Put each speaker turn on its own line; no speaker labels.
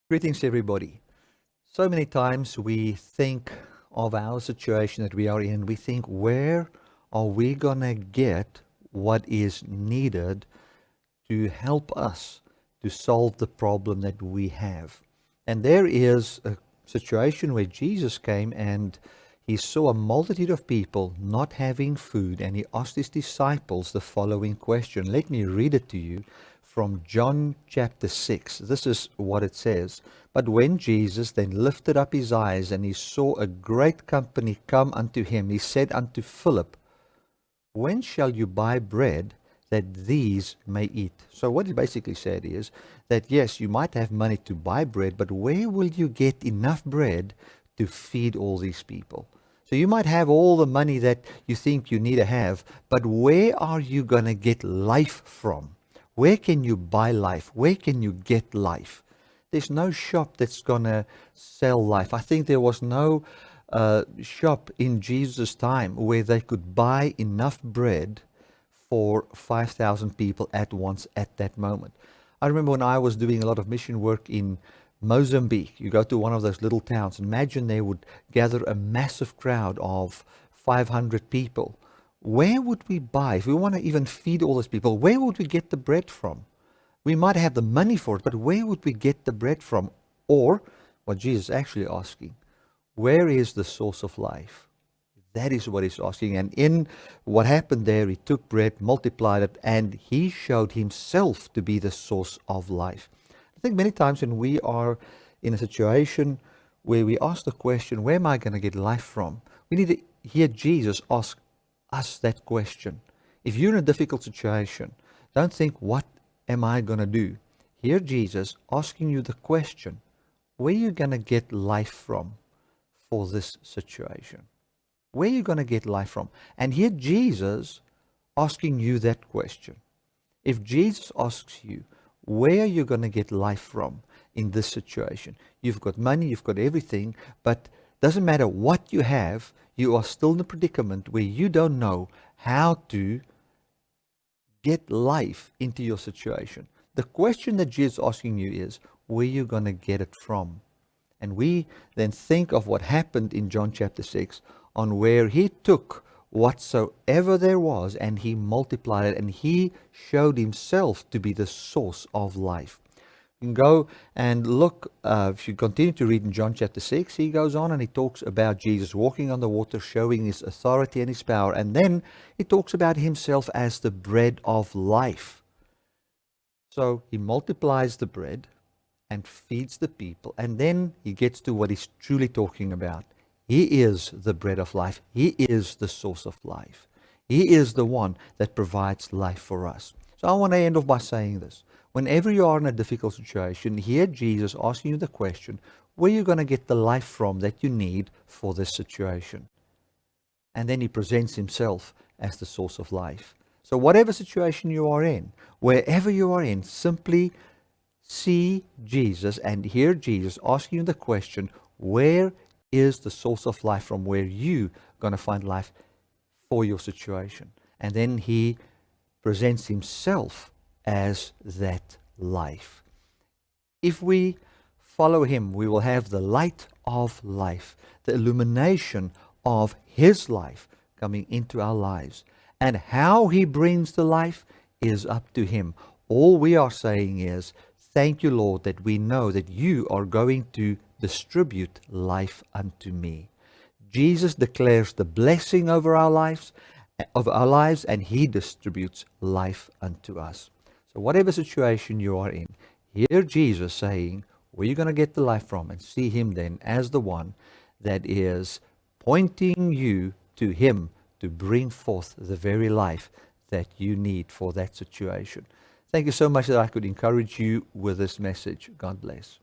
Greetings, everybody. So many times we think of our situation that we are in. We think, where are we going to get what is needed to help us to solve the problem that we have? And there is a situation where Jesus came and he saw a multitude of people not having food, and he asked his disciples the following question. Let me read it to you from John chapter 6. This is what it says. But when Jesus then lifted up his eyes and he saw a great company come unto him, he said unto Philip, when shall you buy bread that these may eat? So what he basically said is that yes, you might have money to buy bread, but where will you get enough bread to feed all these people? So you might have all the money that you think you need to have, but where are you going to get life from? Where can you buy life? Where can you get life? There's no shop that's going to sell life. I think there was no shop in Jesus' time where they could buy enough bread for 5,000 people at once at that moment. I remember when I was doing a lot of mission work in Mozambique. You go to one of those little towns. Imagine they would gather a massive crowd of 500 people. Where would we buy, if we want to even feed all those people, where would we get the bread from? We might have the money for it, but where would we get the bread from? Or, what Jesus is actually asking, where is the source of life? That is what he's asking. And in what happened there, he took bread, multiplied it, and he showed himself to be the source of life. I think many times when we are in a situation where we ask the question, where am I going to get life from? We need to hear Jesus ask us that question. If you're in a difficult situation, don't think, what am I going to do? Hear Jesus asking you the question, where are you going to get life from for this situation? Where are you going to get life from? And hear Jesus asking you that question. If Jesus asks you, where are you going to get life from in this situation? You've got money, you've got everything, but doesn't matter what you have, you are still in a predicament where you don't know how to get life into your situation. The question that Jesus is asking you is, where are you going to get it from? And we then think of what happened in John chapter 6, on where he took whatsoever there was and he multiplied it, and he showed himself to be the source of life. You can go and look, if you continue to read in John chapter 6, he goes on and he talks about Jesus walking on the water, showing his authority and his power. And then he talks about himself as the bread of life. So he multiplies the bread and feeds the people. And then he gets to what he's truly talking about. He is the bread of life. He is the source of life. He is the one that provides life for us. So I want to end off by saying this. Whenever you are in a difficult situation, hear Jesus asking you the question, where are you going to get the life from that you need for this situation? And then he presents himself as the source of life. So whatever situation you are in, wherever you are in, simply see Jesus and hear Jesus asking you the question, where is the source of life from where you going to find life for your situation? And then he presents himself as that life. If we follow him, we will have the light of life, the illumination of his life coming into our lives. And how he brings the life is up to him. All we are saying is, thank you, Lord, that we know that you are going to distribute life unto me. Jesus declares the blessing over our lives, and he distributes life unto us. So whatever situation you are in, hear Jesus saying, where you're going to get the life from, and see him then as the one that is pointing you to him to bring forth the very life that you need for that situation. Thank you so much that I could encourage you with this message. God bless.